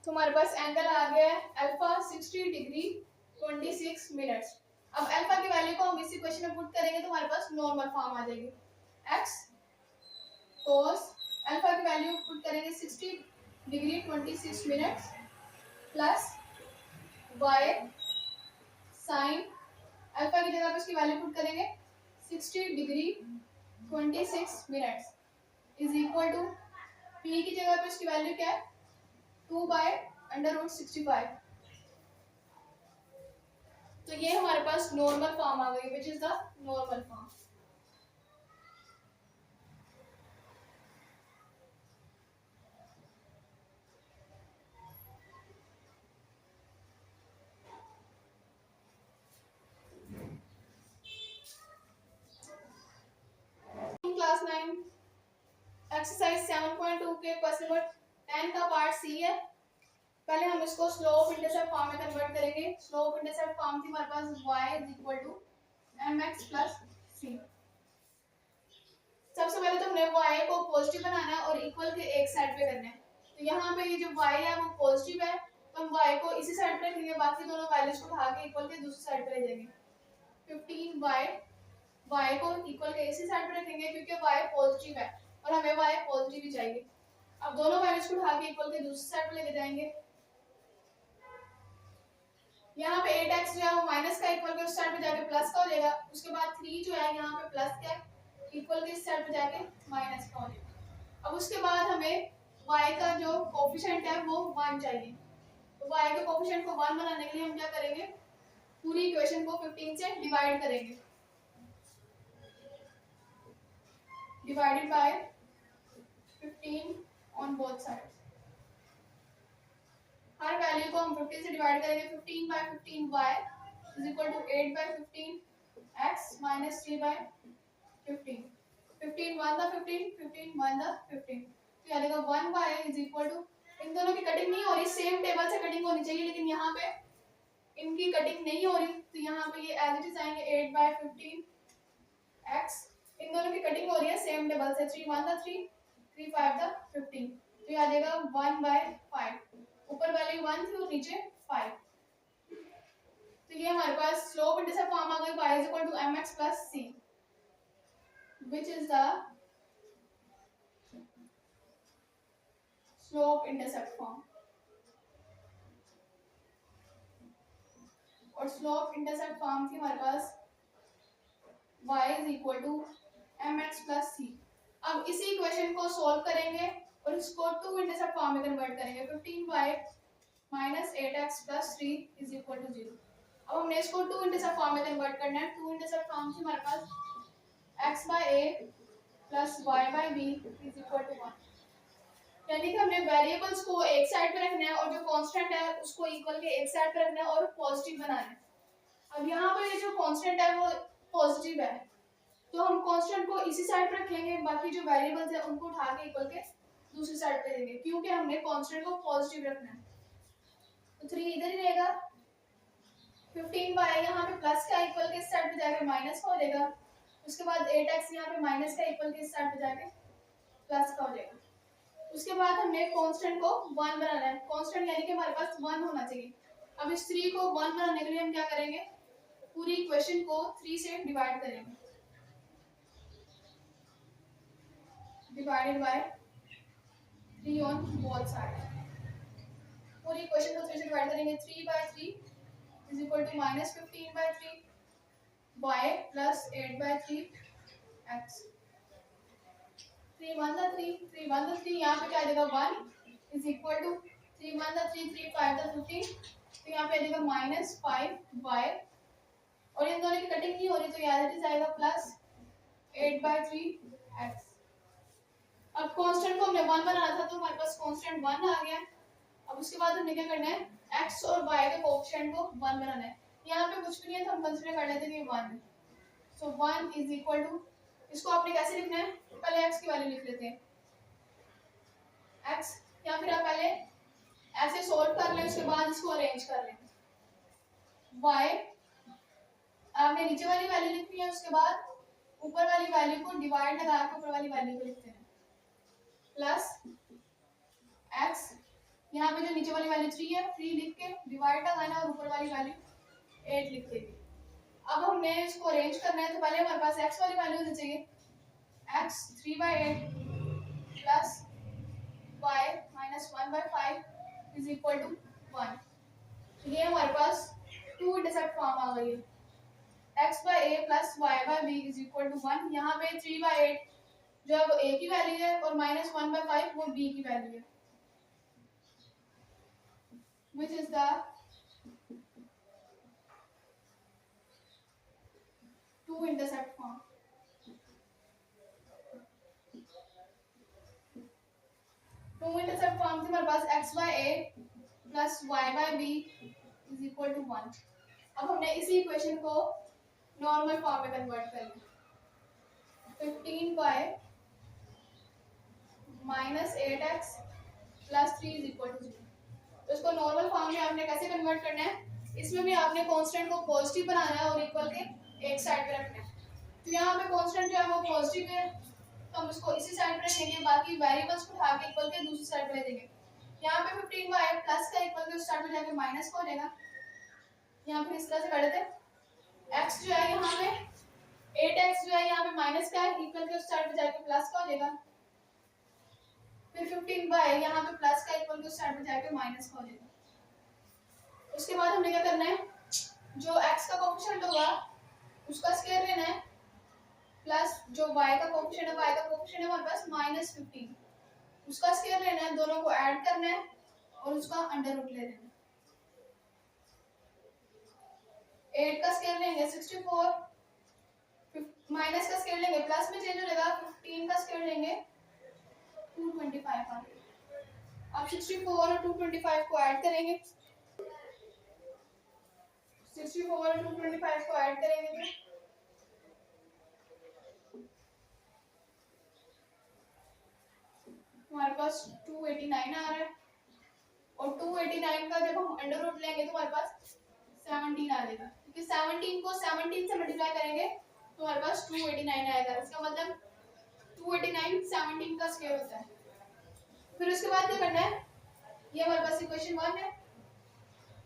तो हमारे पास एंगल आ गया है अल्फा 60 डिग्री 26 मिनट्स। अब अल्फा की वैल्यू को हम इस इक्वेशन में पुट करेंगे तो हमारे पास नॉर्मल फॉर्म आ जाएगी। एक्स कोस अल्फा की वैल्यू पुट करेंगे 60 degree 26 minutes plus y sine alpha की जगह पे इसकी वैल्यू पुट करेंगे 60 degree 26 minutes is equal to p की जगह पे इसकी वैल्यू क्या है 2/√65। तो ये हमारे पास नॉर्मल फॉर्म आ गई विच is the normal form. Class 9 exercise 7.2 के क्वेश्चन नंबर 10 का पार्ट सी है। पहले हम इसको स्लोप इंटरसेप्ट फॉर्म में कन्वर्ट करेंगे। स्लोप इंटरसेप्ट फॉर्म थी हमारे पास y is equal to mx plus c। सबसे पहले तो हमने y को पॉजिटिव बनाना है और इक्वल के एक साइड पे करना है। तो यहाँ पे ये जो y है वो पॉजिटिव है तो हम y को इसी साइड पे रखेंगे, बाकी दोनों वैल्यूज को उठा के इक्वल के दूसरी साइड पे ले जाएंगे। 15y y को इक्वल के इसी साइड पे रखेंगे क्योंकि y पॉजिटिव है और हमें y पॉजिटिव ही चाहिए। अब दोनों वैल्यूज को उठा के इक्वल के दूसरी साइड पे लेके जाएंगे। यहाँ पे 8x जो है वो माइनस का इक्वल के उस साइड पे जाके प्लस का हो जाएगा। उसके बाद 3 जो है यहाँ पे प्लस का इक्वल के इस साइड पे जाके माइनस का हो जाएगा। अब उसके बाद हमें y का जो कोफिशिएंट है वो 1 चाहिए। तो y के कोफिशिएंट को 1 बनाने के लिए हम क्या करेंगे, पूरी इक्वेशन को 15 से डिवाइड करेंगे। Divided by 15 on both sides. हर वैल्यू को हम 15 से डिवाइड करेंगे। 15/15y is equal to 8/15x minus 3/15। 15 1 the 15, 15 1 the 15। तो यानी कि 1y इज इक्वल टू, इन दोनों की कटिंग नहीं हो रही, सेम टेबल से कटिंग होनी चाहिए लेकिन यहाँ पे इनकी कटिंग नहीं हो रही तो यहाँ पे ये एज इट इज आएंगे 8/15x। इन दोनों की कटिंग हो रही है सेम टेबल से, 3 1 द 3, 3 5 द 15। तो ये आ जाएगा 1/5। ऊपर वैल्यू 1 थी और नीचे 5। तो ये हमारे पास स्लोप इंटरसेप्ट फॉर्म आ गई y is equal to mx plus c which is the slope intercept form। और स्लोप इंटरसेप्ट फॉर्म थी हमारे पास y is equal to mx plus c। अब इसी इक्वेशन को सॉल्व करेंगे और इसको टू इंटरसेप्ट फॉर्म में कन्वर्ट करेंगे। 15y minus 8x plus 3 is equal to 0। अब हमने इसको टू इंटरसेप्ट फॉर्म में कन्वर्ट करना है। टू इंटरसेप्ट फॉर्म थी हमारे पास x by a plus y by b is equal to 1। यानी कि हमने वेरिएबल्स को एक साइड पे रखना है और जो कांस्टेंट है उसको इक्वल के एक साइड पे रखना है और पॉजिटिव बनाना है। अब यहाँ पे जो कांस्टेंट है वो पॉजिटिव है तो हम कांस्टेंट को इसी साइड पे रखेंगे, बाकी जो वेरिएबल्स है उनको उठा के इक्वल के दूसरी साइड पे देंगे क्योंकि हमने कांस्टेंट को पॉजिटिव रखना है। तो 3 इधर ही रहेगा। 15y यहाँ पे प्लस का इक्वल के इस साइड पे जाके माइनस का हो जाएगा। उसके बाद 8x यहाँ पे माइनस का इक्वल के इस साइड पे जाके प्लस का हो जाएगा। उसके बाद हमने कांस्टेंट को 1 बनाना है। कांस्टेंट यानी कि हमारे पास 1 होना चाहिए। अब इस 3 को 1 बनाने के लिए हम क्या करेंगे, पूरी इक्वेशन को 3 से डिवाइड करेंगे। Divided bye 3 on both side. पूरी इक्वेशन को 3 से डिवाइड करेंगे। 3/3 is equal to minus 15/3 y plus 8/3 x। 3 1 the 3, 3 1 the 3, यहाँ पे क्या आ जाएगा 1 is equal to 3 1 the 3, 3 5 the 15। तो यहाँ पे आ जाएगा minus 5y और इन दोनों की कटिंग नहीं हो रही तो यहाँ से आएगा प्लस 8/3 x। अब कांस्टेंट को हमने 1 बनाना था तो हमारे पास कांस्टेंट 1 आ गया। अब उसके बाद हमने क्या करना है, x और y के कोएफिशिएंट को 1 बनाना है। यहाँ पे कुछ भी नहीं है तो हम कंसीडर कर लेते हैं कि 1 है। सो 1 इज इक्वल टू, इसको आपने कैसे लिखना है, पहले x की वैल्यू लिख लेते हैं x, या फिर आप पहले ऐसे सॉल्व कर लें उसके बाद इसको अरेंज कर लें। y आपने नीचे वाली वैल्यू लिखनी है, उसके बाद ऊपर वाली वैल्यू को डिवाइड लगा के ऊपर वाली वैल्यू को लिखते हैं प्लस x यहाँ पे जो नीचे वाली वैल्यू 3 है, 3 लिख के डिवाइड लगाना और ऊपर वाली वैल्यू 8 लिख देंगे। अब हमने इसको अरेंज करना है, तो पहले हमारे पास x वाली वैल्यू होनी चाहिए, x 3/8 plus y minus 1/5 is equal to 1। ये हमारे पास टू इंटरसेप्ट फॉर्म आ गई है, x/a plus y/b is equal to 1। यहाँ पे 3/8 जो है वो a की वैल्यू है और माइनस 1/5 वो b की वैल्यू है, which is the two intercept form। Two intercept form से हमारे पास x/a plus y/b is equal to 1। अब हमने इसी इक्वेशन को नॉर्मल फॉर्म में कन्वर्ट कर लिया, 15y minus 8x plus 3 is equal to 0। तो इसको नॉर्मल फॉर्म में आपने कैसे कन्वर्ट करना है, इसमें भी आपने कांस्टेंट को पॉजिटिव बनाना है और इक्वल के एक साइड पे रखना है। तो यहाँ पे कांस्टेंट जो है वो पॉजिटिव है, तो हम उसको इसी साइड पे रखेंगे, बाकी वेरिएबल्स को उठा के इक्वल के दूसरी साइड पे ले देंगे। यहाँ पे 15y प्लस का इक्वल के उस साइड पे जाके माइनस का हो जाएगा। यहाँ पे इस तरह से कर देते हैं, x जो है यहाँ पे 8x जो है यहाँ पे माइनस का है, इक्वल के उस साइड पे जाके प्लस का हो जाएगा। फिर 15y यहाँ पे प्लस का इक्वल के उस साइड पे जाके माइनस का हो जाएगा। उसके बाद हमने क्या करना है, जो x का कोएफिशिएंट होगा उसका स्क्वायर लेना है, प्लस जो y का कोएफिशिएंट है, y का कोएफिशिएंट है हमारे पास -15, उसका स्क्वायर लेना है, दोनों को ऐड करना है और उसका अंडर रूट ले लेना है। 8 का स्क्वायर लेंगे 64, माइनस का स्क्वायर लेंगे प्लस में चेंज हो जाएगा, 15 का स्क्वायर लेंगे 225 आ गया। अब 64 और 225 को ऐड करेंगे, 64 और 225 को ऐड करेंगे तो हमारे पास 289 आ रहा है, और 289 का जब हम अंडर रूट लेंगे तो हमारे पास 17 आ जाएगा, क्योंकि 17 को 17 से मल्टीप्लाई करेंगे तो हमारे पास 289 आएगा। इसका मतलब 289 17 का स्क्वायर होता है। फिर उसके बाद क्या करना है, ये हमारे पास इक्वेशन 1 है,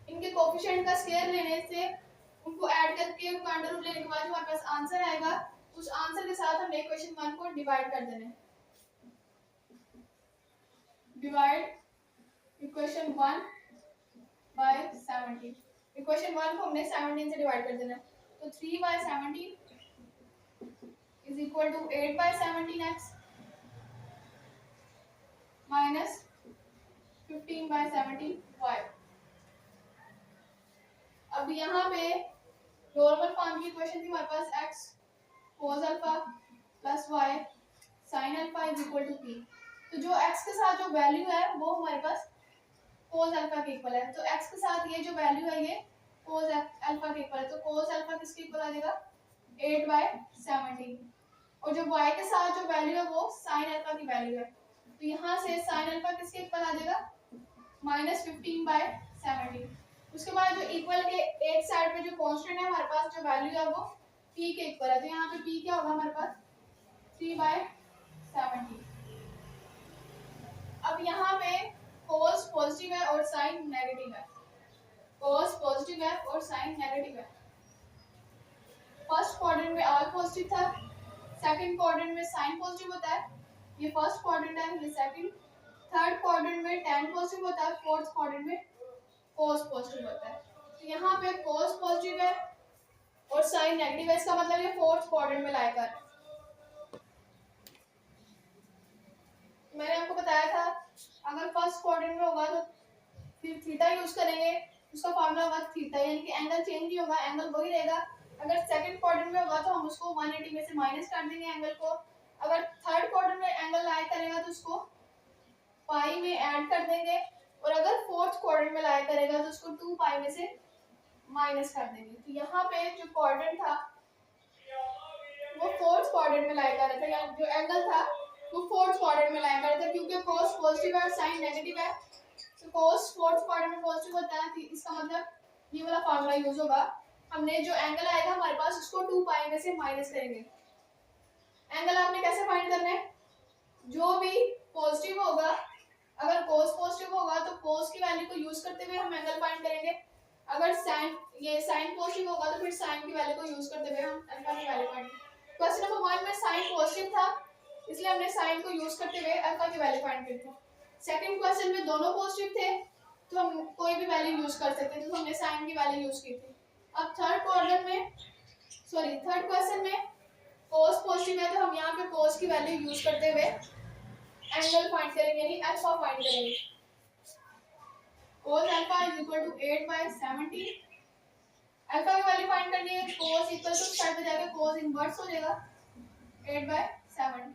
इनके कोएफिशिएंट का स्क्वायर लेने से उनको ऐड करके उनका अंडर रूट लेने के बाद जो हमारे पास आंसर आएगा, उस आंसर के साथ हमने इक्वेशन 1 को डिवाइड कर देना है। डिवाइड इक्वेशन 1 बाय 17, इक्वेशन 1 को हमने 17 से डिवाइड कर देना है, तो 3/17 is equal to 8/17x minus 15/17y। अब यहाँ पे नॉर्मल फॉर्म की इक्वेशन थी हमारे पास x cos alpha plus y sin alpha is equal to p। तो जो x के साथ जो वैल्यू है वो हमारे पास cos अल्फा के इक्वल है, तो x के साथ ये जो वैल्यू है ये cos अल्फा के इक्वल है, तो cos अल्फा किसके इक्वल आ जाएगा 8/17, और जो y के साथ जो वैल्यू है वो sin अल्फा की वैल्यू है, तो यहाँ से sin अल्फा किसके इक्वल आ जाएगा -15/17। उसके बाद जो इक्वल के एक साइड पे जो कांस्टेंट है हमारे पास जो वैल्यू है वो p के इक्वल है, तो यहाँ पे p क्या होगा हमारे पास 3/17। अब यहाँ पे cos पॉजिटिव है और sin नेगेटिव है, cos पॉजिटिव है और sin नेगेटिव है। फर्स्ट क्वाड्रेंट में ऑल पॉजिटिव था, सेकंड क्वाड्रेंट में sin पॉजिटिव होता है, ये फर्स्ट क्वाड्रेंट है, ये सेकंड, थर्ड क्वाड्रेंट में tan पॉजिटिव होता है, फोर्थ क्वाड्रेंट में cos पॉजिटिव होता है। तो यहाँ पे cos पॉजिटिव है और sin नेगेटिव है, इसका मतलब ये फोर्थ क्वाड्रेंट में लाया कर। मैंने आपको बताया था अगर फर्स्ट क्वाड्रेंट में होगा तो फिर थीटा यूज करेंगे, उसका फॉर्मूला होगा थीटा, यानी कि एंगल चेंज नहीं होगा, एंगल वही रहेगा। अगर सेकंड क्वाड्रेंट में होगा तो हम उसको 180 में से माइनस कर देंगे एंगल को। अगर थर्ड क्वाड्रेंट में एंगल लाया करेगा तो उसको पाई में ऐड कर देंगे, और अगर फोर्थ क्वाड्रेंट में लाया करेगा तो उसको 2 पाई में से माइनस कर देंगे। तो यहाँ पे जो क्वाड्रेंट था वो फोर्थ क्वाड्रेंट में लाया कर रहा था, या जो एंगल था वो फोर्थ क्वाड्रेंट में लाया कर रहा था, क्योंकि cos पॉजिटिव है और sin नेगेटिव है, तो cos फोर्थ क्वाड्रेंट में पॉजिटिव होता है, इसका मतलब ये वाला फार्मूला यूज होगा। हमने जो एंगल आएगा हमारे पास उसको 2 पाई में से माइनस करेंगे। एंगल आपने कैसे फाइंड करना है, जो भी पॉजिटिव होगा अगर cos पॉजिटिव होगा तो cos की वैल्यू को यूज करते हुए हम एंगल फाइंड करेंगे। अगर sin पॉजिटिव होगा तो फिर sin की वैल्यू को यूज करते हुए हम अल्फा की वैल्यू फाइंड। क्वेश्चन नंबर 1 में sin पॉजिटिव था, इसलिए हमने sin को यूज करते हुए अल्फा की वैल्यू फाइंड की थी। सेकंड क्वेश्चन में दोनों पॉजिटिव थे, तो हम कोई भी वैल्यू यूज कर सकते थे, तो हमने sin की वैल्यू यूज की थी। अब थर्ड क्वेश्चन में cos पॉजिटिव है, तो हम यहाँ पे cos की वैल्यू यूज करते हुए एंगल फाइंड करेंगे, यानी अल्फा फाइंड करेंगे। cos alpha is equal to 8/70। अल्फा की वैल्यू फाइंड करनी है, cos इक्वल टू साइड पे जाके cos इनवर्स हो जाएगा 8/70।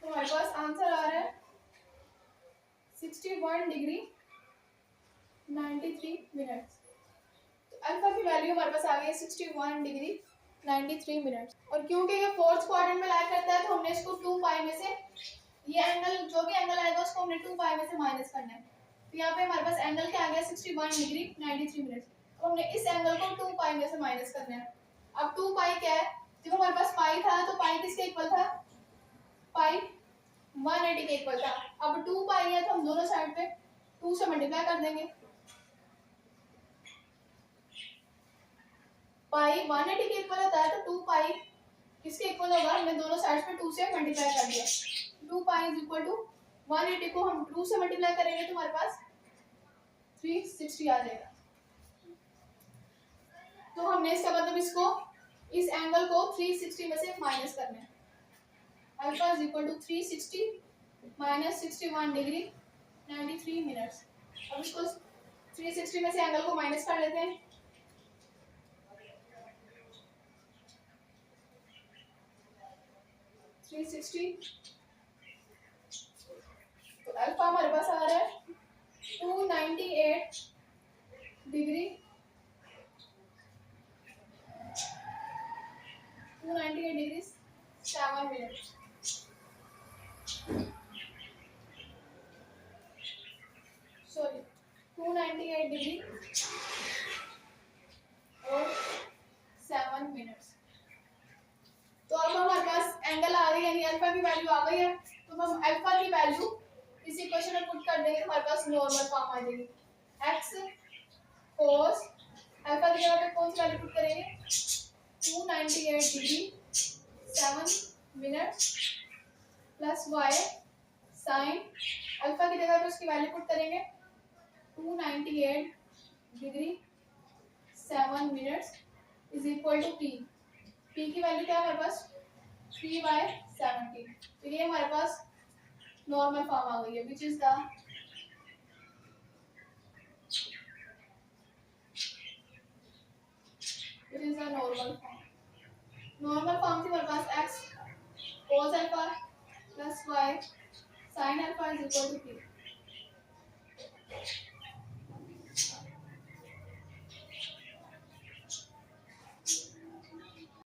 तो हमारे पास आंसर आ रहा है 61 डिग्री 93 मिनट्स। तो अल्फा की वैल्यू हमारे पास आ गई है 61 डिग्री 93 मिनट्स। और क्योंकि ये फोर्थ क्वाड्रेंट में लाई करता है, तो हमने इसको 2 पाई में से, ये एंगल जो भी एंगल आएगा उसको हमने 2 पाई में से माइनस करना है। तो यहाँ पे हमारे पास एंगल क्या आ गया 61 डिग्री 93 मिनट्स। तो हमने इस एंगल को 2 पाई में से माइनस करना है। अब 2 पाई क्या है, जब हमारे पास पाई था तो पाई किसके इक्वल था, पाई 180 के इक्वल था। अब 2 पाई है तो हम दोनों साइड पे 2 से मल्टीप्लाई कर देंगे। पाई 180 के इक्वल होता है, तो 2 पाई किसके इक्वल होगा, हमने दोनों साइड्स पे 2 से मल्टीप्लाई कर दिया। 2 पाई इज इक्वल टू 180 को हम 2 से मल्टीप्लाई करेंगे तो हमारे पास 360 आ जाएगा। तो हमने इसका मतलब इस एंगल को 360 में से माइनस करना है। Alpha is equal to 360 minus 61 degree 93 minutes. अब इसको 360 में से एंगल को माइनस कर लेते हैं। तो अल्फा हमारे पास आ रहा है 298 डिग्री 7 मिनट। सॉरी 298 डिग्री और 7 मिनट्स। तो अब हमारे पास एंगल आ गई, यानी अल्फा की वैल्यू आ गई है। तो हम अल्फा की वैल्यू इस इक्वेशन में पुट कर देंगे, हमारे पास नॉर्मल फॉर्म आ जाएगी। x cos अल्फा की जगह पे कौन सी वैल्यू पुट करेंगे, 298 degree 7 minute plus y sin alpha की जगह पे उसकी वैल्यू पुट करेंगे 298 degree 7 minutes is equal to p। p की वैल्यू क्या है हमारे पास 3/70। तो ये हमारे पास नॉर्मल फॉर्म आ गई है, which is the normal form. Normal form थी हमारे पास x cos alpha plus y sin alpha is equal to p।